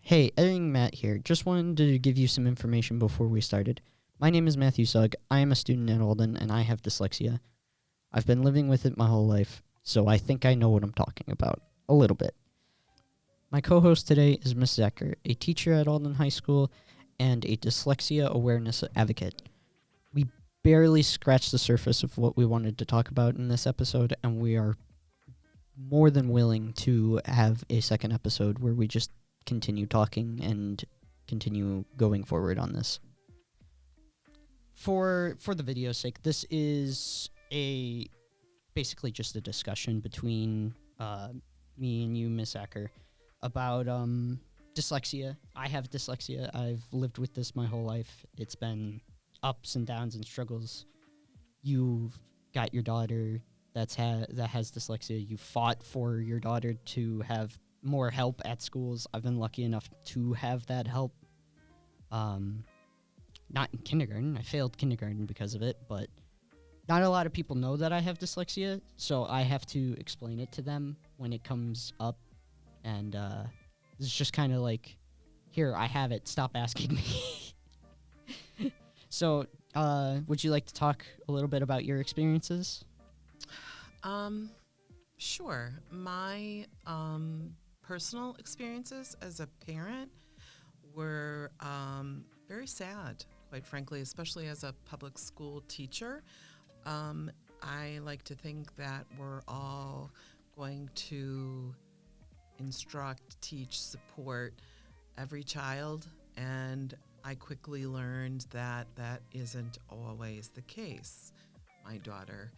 Hey, editing Matt here. Just wanted to give you some information before we started. My name is Matthew Sugg. I am a student at Alden, and I have dyslexia. I've been living with it my whole life, so I think I know what I'm talking about. A little bit. My co-host today is Miss Zecker, a teacher at Alden High School and a dyslexia awareness advocate. We barely scratched the surface of what we wanted to talk about in this episode, and we are more than willing to have a second episode where we just continue talking and continue going forward on this. For the video's sake, this is basically just a discussion between me and you, Miss Acker, about dyslexia. I have dyslexia. I've lived with this my whole life. It's been ups and downs and struggles. You've got your daughter that has dyslexia. You fought for your daughter to have more help at schools. I've been lucky enough to have that help. Not in kindergarten. I failed kindergarten because of it, but not a lot of people know that I have dyslexia, so I have to explain it to them when it comes up. And this is just kind of like, here, I have it. Stop asking me. So, would you like to talk a little bit about your experiences? Sure. My personal experiences as a parent were very sad, quite frankly, especially as a public school teacher. I like to think that we're all going to instruct, teach, support every child, and I quickly learned that that isn't always the case. My daughter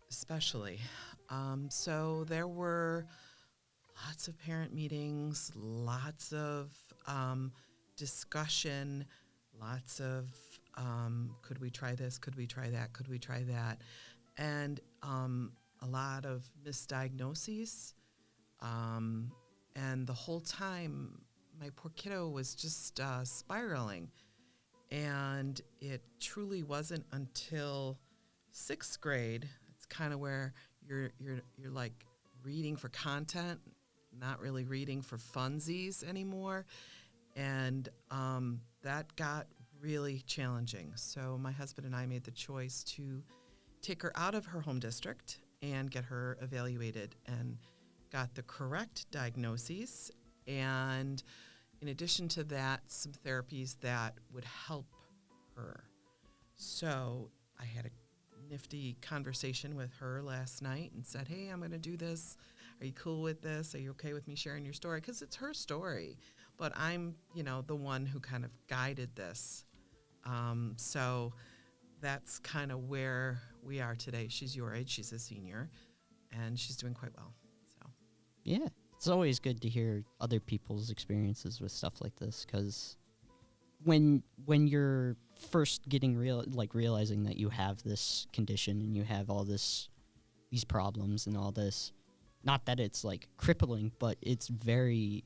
especially. So there were lots of parent meetings, lots of discussion, lots of could we try this, could we try that, could we try that, and a lot of misdiagnoses. And the whole time, my poor kiddo was just spiraling. And it truly wasn't until sixth grade. It's kind of where you're like reading for content, not really reading for funsies anymore, and that got really challenging. So my husband and I made the choice to take her out of her home district and get her evaluated, and got the correct diagnoses, and in addition to that, some therapies that would help her. So I had a nifty conversation with her last night and said, hey, I'm going to do this. Are you cool with this? Are you okay with me sharing your story? Because it's her story, but I'm, the one who kind of guided this. So that's kind of where we are today. She's your age. She's a senior, and she's doing quite well. So, Yeah, it's always good to hear other people's experiences with stuff like this, because when you're first getting realizing that you have this condition and you have all these problems and all this, not that it's like crippling, but it's very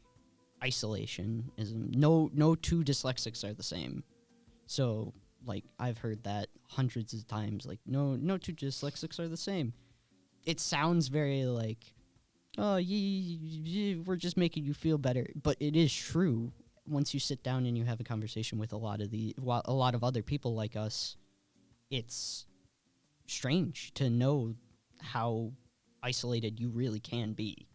isolationism. No two dyslexics are the same. So like I've heard that hundreds of times, like no two dyslexics are the same. It sounds very like, oh, we're just making you feel better, but it is true. Once you sit down and you have a conversation with a lot of other people like us, it's strange to know how isolated you really can be.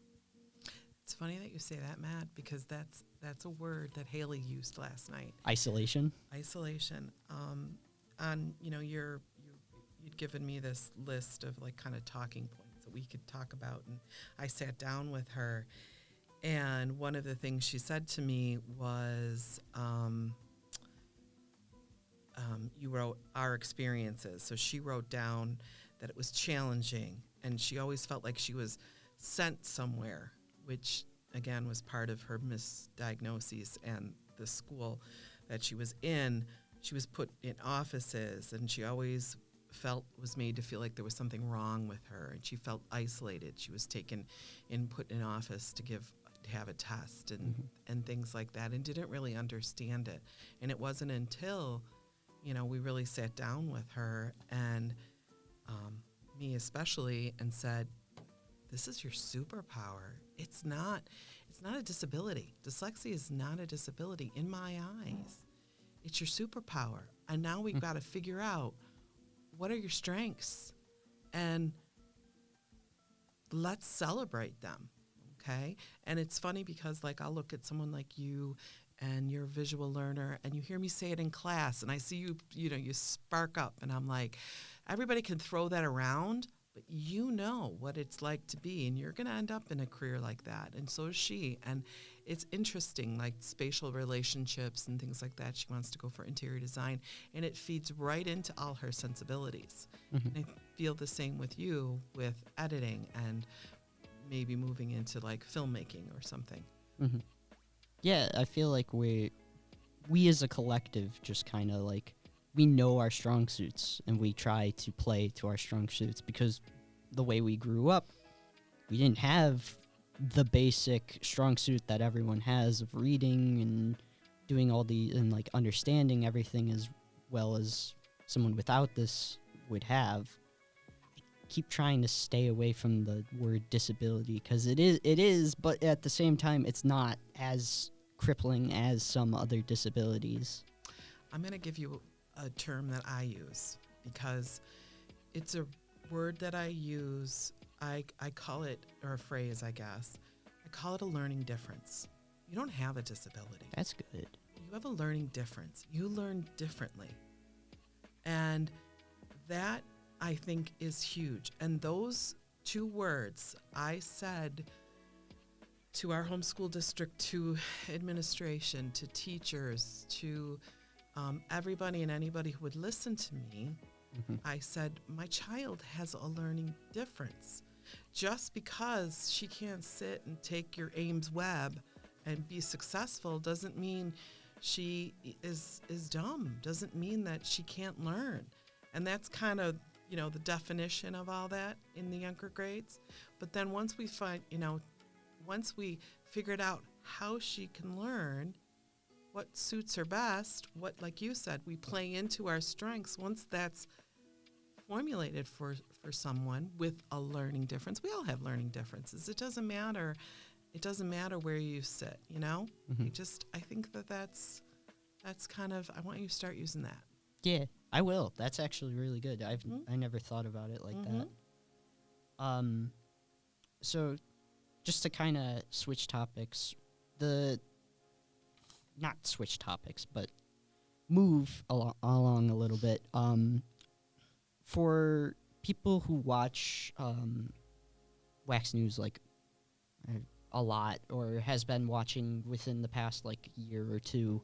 it's funny that you say that, Matt, because that's a word that Haley used last night. Isolation. Isolation. You'd given me this list of like kind of talking points that we could talk about, and I sat down with her, and one of the things she said to me was, you wrote our experiences. So she wrote down that it was challenging, and she always felt like she was sent somewhere, which again was part of her misdiagnoses, and the school that she was in, she was put in offices, and she always was made to feel like there was something wrong with her, and she felt isolated. She was taken and put in office to have a test and things like that, and didn't really understand it. And it wasn't until we really sat down with her, and me especially, and said, this is your superpower. It's not not a disability. Dyslexia is not a disability in my eyes. It's your superpower. And now we've got to figure out, what are your strengths? And let's celebrate them, okay? And it's funny because, like, I'll look at someone like you, and you're a visual learner, and you hear me say it in class, and I see you, you spark up, and I'm like, everybody can throw that around, but you know what it's like to be, and you're going to end up in a career like that, and so is she. And it's interesting, like spatial relationships and things like that. She wants to go for interior design, and it feeds right into all her sensibilities. And I feel the same with you with editing and maybe moving into like filmmaking or something. Yeah, I feel like we as a collective just kind of like, we know our strong suits and we try to play to our strong suits, because the way we grew up, we didn't have the basic strong suit that everyone has of reading and doing all the, and like understanding everything as well as someone without this would have. Keep trying to stay away from the word disability, because it is, but at the same time, it's not as crippling as some other disabilities. I'm going to give you a term that I use because it's a word that I use. I call it, or a phrase, I guess. I call it a learning difference. You don't have a disability. That's good. You have a learning difference. You learn differently. And that, I think, is huge. And those two words I said to our homeschool district, to administration, to teachers, to everybody and anybody who would listen to me, I said, my child has a learning difference. Just because she can't sit and take your Ames Web and be successful doesn't mean she is dumb, doesn't mean that she can't learn. And that's kind of, the definition of all that in the younger grades. But then once we once we figured out how she can learn, what suits her best, what, like you said, we play into our strengths. Once that's formulated for someone with a learning difference, we all have learning differences. It doesn't matter where you sit, I think that's kind of, I want you to start using that. Yeah, I will. That's actually really good. I never thought about it like that. So just to kind of switch topics, not switch topics, but move along a little bit. For people who watch Wax News like a lot, or has been watching within the past like year or two,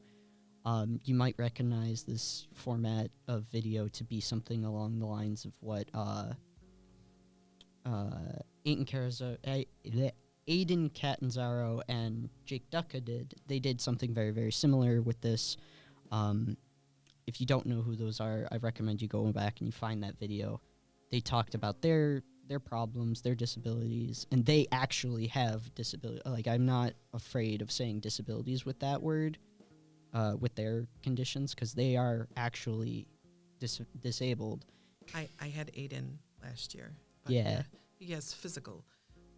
you might recognize this format of video to be something along the lines of what Aiden Catanzaro and Jake Ducka did. They did something very, very similar with this. If you don't know who those are, I recommend you go back and you find that video. They talked about their problems, their disabilities, and they actually have disability. Like, I'm not afraid of saying disabilities with that word, with their conditions, because they are actually disabled. I had Aiden last year. But yeah, he has physical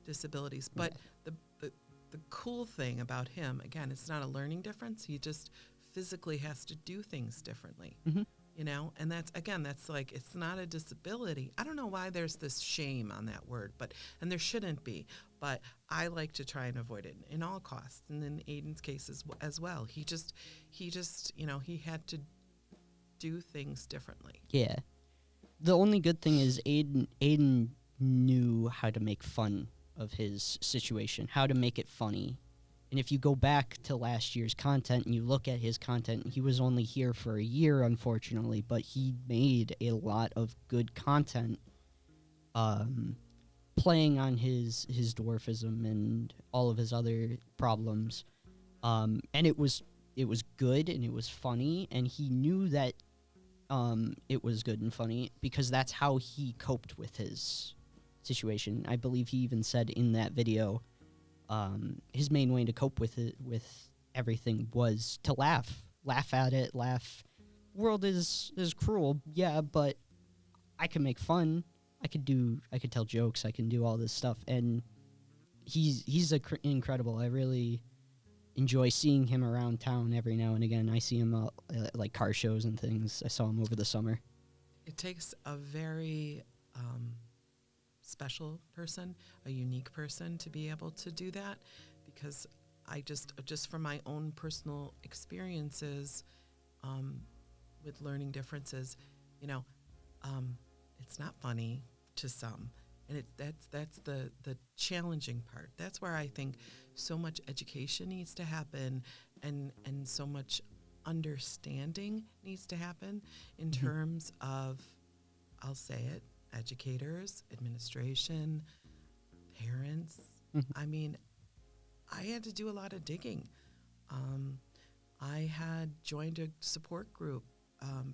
disabilities, but the cool thing about him, again, it's not a learning difference. He just physically has to do things differently, and that's like, it's not a disability. I don't know why there's this shame on that word, and there shouldn't be, but I like to try and avoid it in all costs. And in Aiden's case as well, he just he had to do things differently. Yeah. The only good thing is Aiden knew how to make fun of his situation, how to make it funny. And if you go back to last year's content and you look at his content, he was only here for a year, unfortunately, but he made a lot of good content, playing on his dwarfism and all of his other problems. And it was good and it was funny, and he knew that it was good and funny because that's how he coped with his situation. I believe he even said in that video, his main way to cope with everything was to laugh at it, World is cruel, yeah, but I can make fun. I could tell jokes. I can do all this stuff, and incredible. I really enjoy seeing him around town every now and again. I see him at like car shows and things. I saw him over the summer. It takes a very special person, a unique person to be able to do that, because I just from my own personal experiences with learning differences, you know, it's not funny to some, and that's the challenging part. That's where I think so much education needs to happen, and so much understanding needs to happen in terms of, I'll say it, educators, administration, parents. I mean, I had to do a lot of digging. I had joined a support group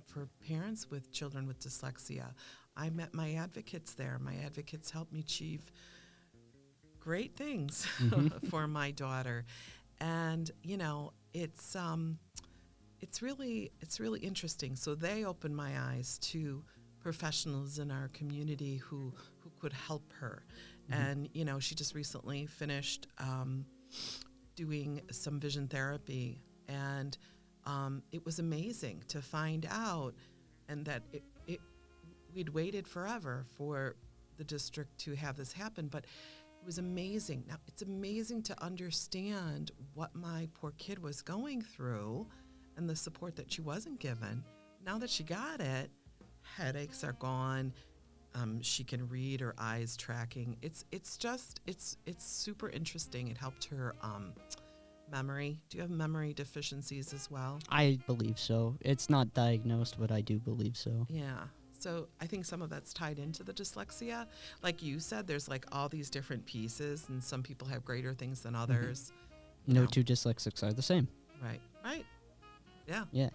for parents with children with dyslexia. I met my advocates there. My advocates helped me achieve great things for my daughter. And, you know, it's really interesting. So they opened my eyes to professionals in our community who could help her. And, you know, she just recently finished doing some vision therapy, and it was amazing to find out, and that we'd waited forever for the district to have this happen, but it was amazing. Now, it's amazing to understand what my poor kid was going through and the support that she wasn't given. Now that she got it, headaches are gone. She can read, her eyes tracking. It's super interesting. It helped her memory. Do you have memory deficiencies as well? I believe so. It's not diagnosed, but I do believe so. Yeah. So I think some of that's tied into the dyslexia. Like you said, there's like all these different pieces, and some people have greater things than others. No two dyslexics are the same. Right. Right. Yeah. Yeah.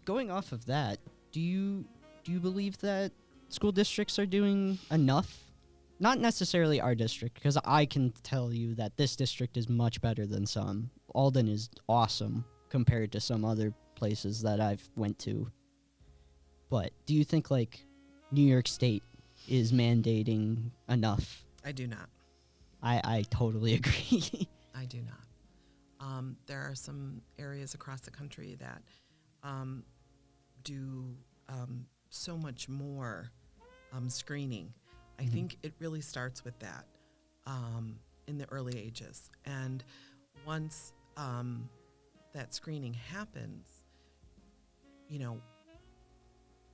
Going off of that, do you believe that school districts are doing enough? Not necessarily our district, because I can tell you that this district is much better than some. Alden is awesome compared to some other places that I've went to. But do you think like New York State is mandating enough? I do not. I totally agree. I do not. There are some areas across the country that do so much more screening. I think it really starts with that in the early ages. And once that screening happens, you know,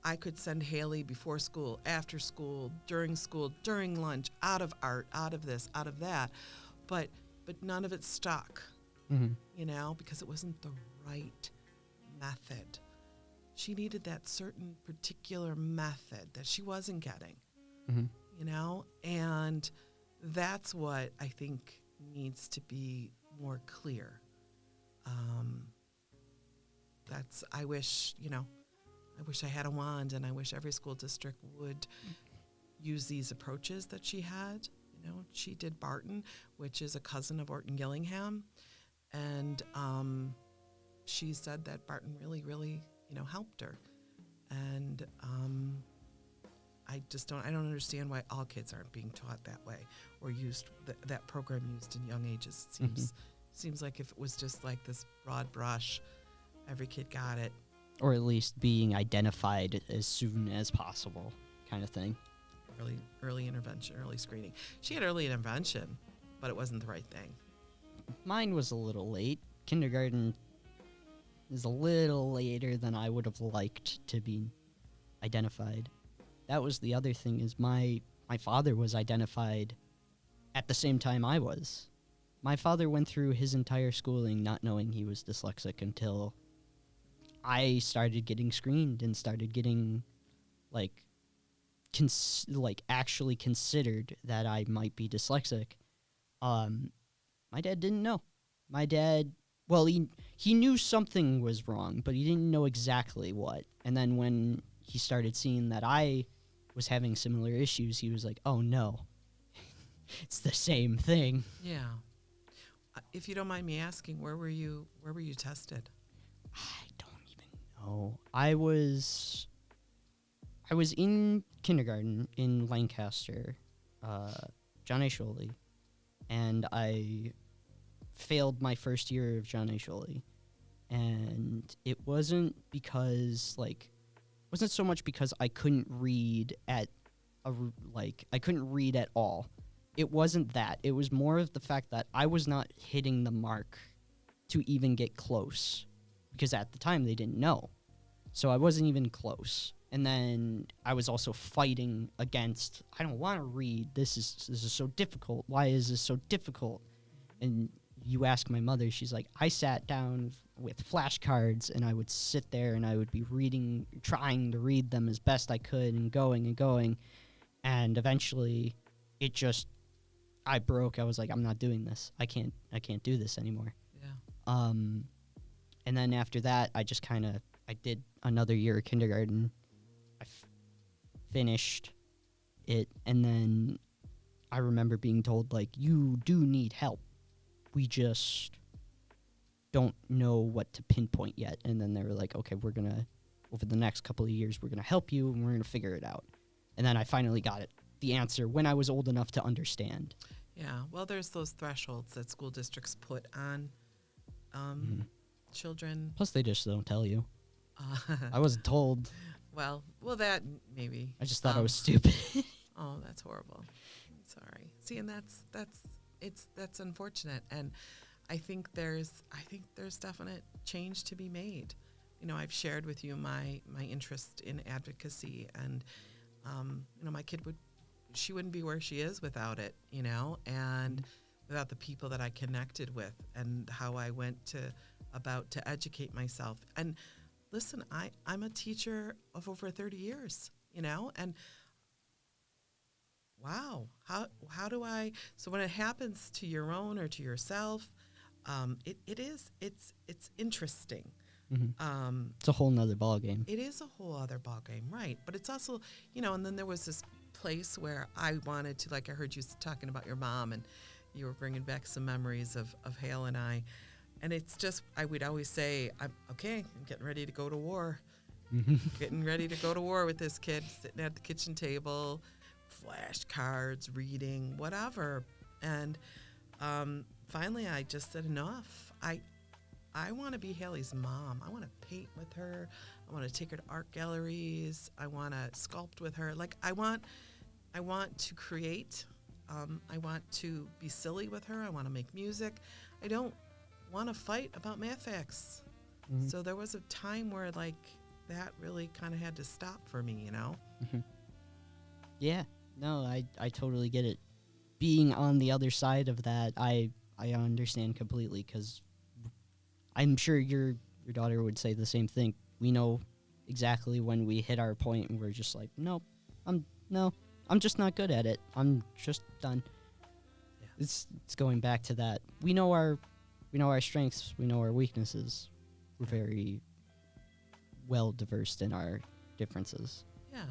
I could send Haley before school, after school, during lunch, out of art, out of this, out of that. But none of it stuck, you know, because it wasn't the right method. She needed that certain particular method that she wasn't getting, you know, and that's what I think needs to be more clear. I wish I had a wand, and I wish every school district would use these approaches that she had. You know, she did Barton, which is a cousin of Orton Gillingham, and she said that Barton really, really, you know, helped her. And I don't understand why all kids aren't being taught that way, or used that program used in young ages. It seems like if it was just like this broad brush, every kid got it. Or at least being identified as soon as possible, kind of thing. Early intervention, early screening. She had early intervention, but it wasn't the right thing. Mine was a little late. Kindergarten is a little later than I would have liked to be identified. That was the other thing, is my father was identified at the same time I was. My father went through his entire schooling not knowing he was dyslexic until I started getting screened and started getting actually considered that I might be dyslexic. My dad didn't know. My dad, well, he knew something was wrong, but he didn't know exactly what. And then when he started seeing that I was having similar issues, he was like, "Oh no, it's the same thing." Yeah. If you don't mind me asking, where were you tested? I don't even know. I was in kindergarten in Lancaster, John A. Sholey, and I failed my first year of John A. Shuley. And it wasn't because, like, wasn't so much because I couldn't read I couldn't read at all. It wasn't that. It was more of the fact that I was not hitting the mark to even get close, because at the time they didn't know. So I wasn't even close. And then I was also fighting against, I don't want to read. This is so difficult. Why is this so difficult? And you ask my mother, she's like, I sat down with flashcards and I would sit there and I would be reading, trying to read them as best I could and going and going. And eventually I broke. I was like, I'm not doing this. I can't do this anymore. Yeah. And then after that, I did another year of kindergarten. I finished it. And then I remember being told, like, you do need help. We just don't know what to pinpoint yet. And then they were like, okay, over the next couple of years, we're going to help you and we're going to figure it out. And then I finally got the answer when I was old enough to understand. Yeah. Well, there's those thresholds that school districts put on children. Plus, they just don't tell you. I wasn't told. Well, that maybe. I just thought I was stupid. Oh, that's horrible. I'm sorry. See, and that's unfortunate. And I think there's definite change to be made. You know, I've shared with you my interest in advocacy, and you know, my kid she wouldn't be where she is without it, you know, and without the people that I connected with and how I went about to educate myself. And listen, I'm a teacher of over 30 years, you know, and wow, how do I, so when it happens to your own or to yourself, it's interesting. Mm-hmm. It's a whole nother ballgame. It is a whole other ballgame, right? But it's also, you know, and then there was this place where I wanted to, like I heard you talking about your mom, and you were bringing back some memories of Hale and I. And it's just, I would always say, I'm getting ready to go to war. Getting ready to go to war with this kid, sitting at the kitchen table, flashcards, reading, whatever. And finally I just said enough. I want to be Haley's mom. I want to paint with her. I want to take her to art galleries. I want to sculpt with her. Like, I want to create. I want to be silly with her. I want to make music. I don't want to fight about math facts. Mm-hmm. So there was a time where, like, that really kind of had to stop for me, you know? Mm-hmm. Yeah. No, I totally get it. Being on the other side of that, I understand completely, because I'm sure your daughter would say the same thing. We know exactly when we hit our point and we're just like, nope, I'm just not good at it. I'm just done. Yeah. It's going back to that. We know our strengths. We know our weaknesses. We're very well diversed in our differences. Yeah,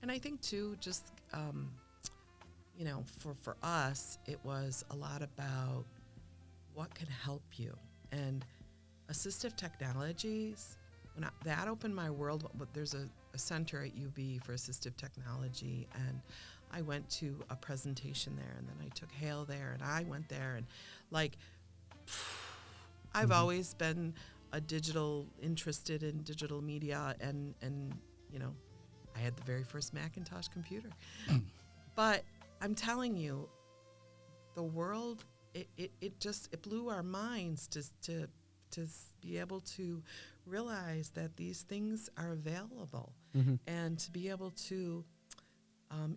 and I think too, just you know, for us, it was a lot about what can help you. And assistive technologies, that opened my world. There's a center at UB for assistive technology, and I went to a presentation there, and then I took Hale there, and I went there, and like, I've always been interested in digital media, and you know, I had the very first Macintosh computer. But I'm telling you, the world, it blew our minds to be able to realize that these things are available, and to be able to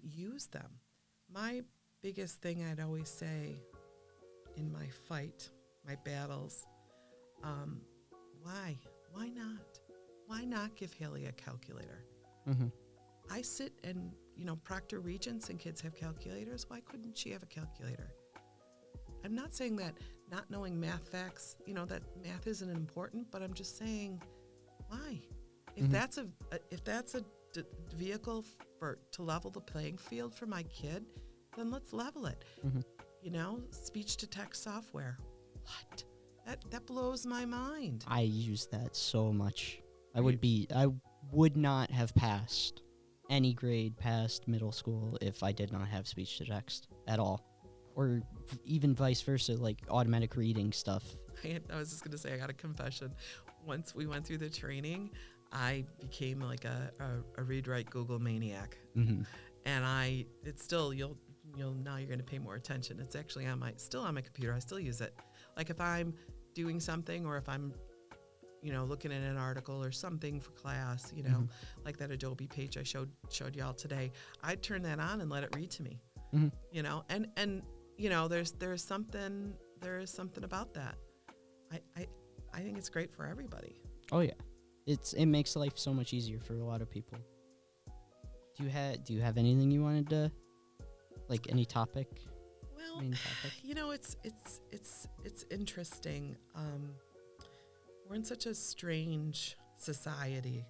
use them. My biggest thing I'd always say in my fight, my battles, why not? Why not give Haley a calculator? I sit and, you know, Proctor Regents and kids have calculators. Why couldn't she have a calculator? I'm not saying that not knowing math facts, you know, that math isn't important, but I'm just saying, why? If that's a vehicle to level the playing field for my kid, then let's level it. You know, speech to text software. What? That blows my mind. I use that so much. I would not have passed any grade past middle school if I did not have speech to text at all. or even vice versa, like automatic reading stuff. I was just going to say, I got a confession. Once we went through the training, I became like a read, write, Google maniac. Mm-hmm. And it's still, now you're going to pay more attention. It's actually still on my computer. I still use it. Like if I'm doing something, or if I'm, looking at an article or something for class, Mm-hmm. like that Adobe page I showed y'all today, I'd turn that on and let it read to me, Mm-hmm. and there's something about that. I think it's great for everybody. Oh yeah, it makes life so much easier for a lot of people. Do you have anything you wanted to, like any topic? Well, main topic? it's interesting. We're in such a strange society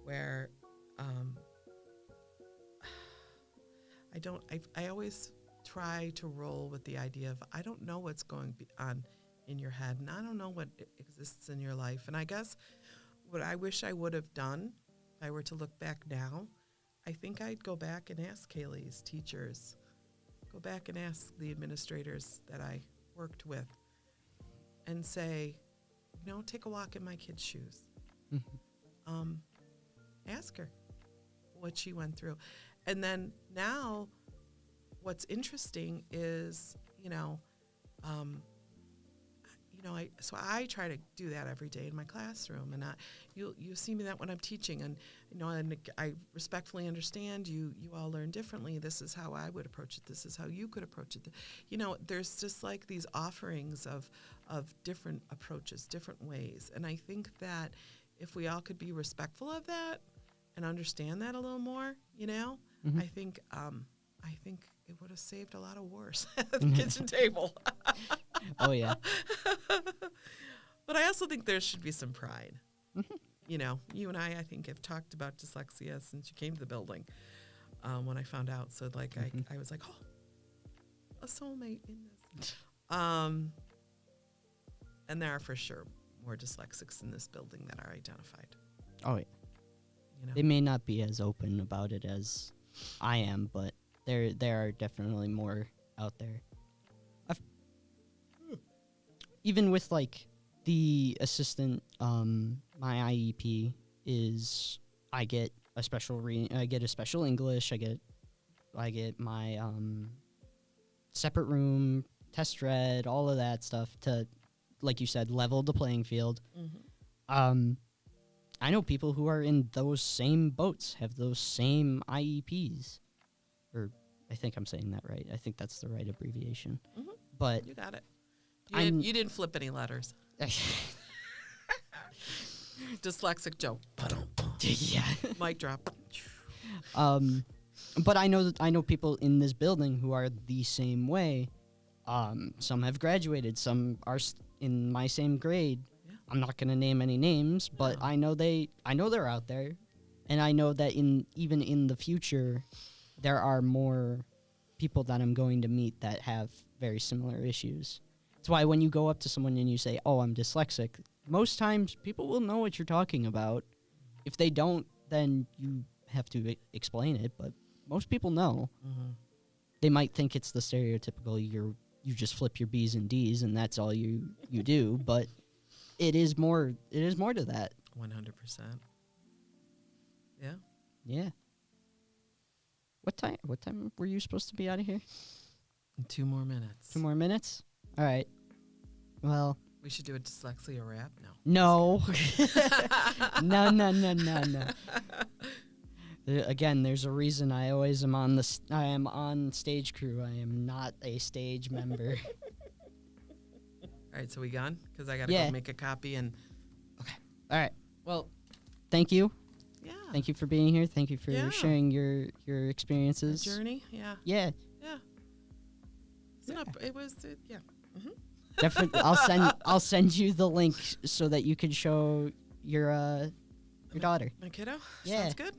where I always try to roll with the idea of I don't know what's going on in your head, and I don't know what exists in your life. And I guess what I wish I would have done, if I were to look back now, I think I'd go back and ask Kaylee's teachers, go back and ask the administrators that I worked with, and say, take a walk in my kid's shoes. Mm-hmm. Ask her what she went through. And then now what's interesting is, so I try to do that every day in my classroom, and you see me that when I'm teaching, and and I respectfully understand you all learn differently. This is how I would approach it. This is how you could approach it. There's just like these offerings of different approaches, different ways, and I think that if we all could be respectful of that and understand that a little more, Mm-hmm. I think it would have saved a lot of wars at the kitchen table. Oh yeah. But I also think there should be some pride. Mm-hmm. You and I think, have talked about dyslexia since you came to the building. When I found out, so like Mm-hmm. I was like, oh, a soulmate in this. And there are for sure more dyslexics in this building that are identified. Oh yeah. They may not be as open about it as I am, but there are definitely more out there. Even with like the assistant, my IEP is I get a special English. I get my separate room, test read, all of that stuff to, like you said, level the playing field. Mm-hmm. I know people who are in those same boats, have those same IEPs. Or I think I'm saying that right. I think that's the right abbreviation. Mm-hmm. But You got it. You didn't flip any letters. Dyslexic joke. Yeah. Mic drop. But I know people in this building who are the same way. Some have graduated. Some are in my same grade. Yeah. I'm not going to name any names, but No. I know they're out there, and I know that even in the future, there are more people that I'm going to meet that have very similar issues. That's why when you go up to someone and you say, "Oh, I'm dyslexic," most times people will know what you're talking about. If they don't, then you have to explain it, but most people know. Mm-hmm. They might think it's the stereotypical you just flip your B's and D's and that's all you do, but it is more to that. 100%. Yeah. Yeah. What time were you supposed to be out of here? 2 more minutes. 2 more minutes? All right. Well, We should do a dyslexia rap? no. No. Again, there's a reason I always am I am on stage crew. I am not a stage member. All right, so we gone? Because I got to Yeah. go make a copy and... All right. Well, thank you. Yeah. Thank you for being here. Thank you for Yeah. sharing your experiences. Journey? Yeah. Yeah. Yeah. It was, yeah. Mm-hmm. Definitely. I'll send you the link so that you can show your daughter. My kiddo? Yeah. Sounds good.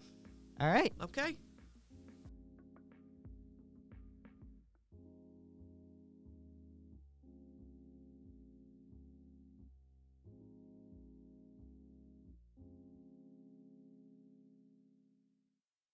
All right. Okay.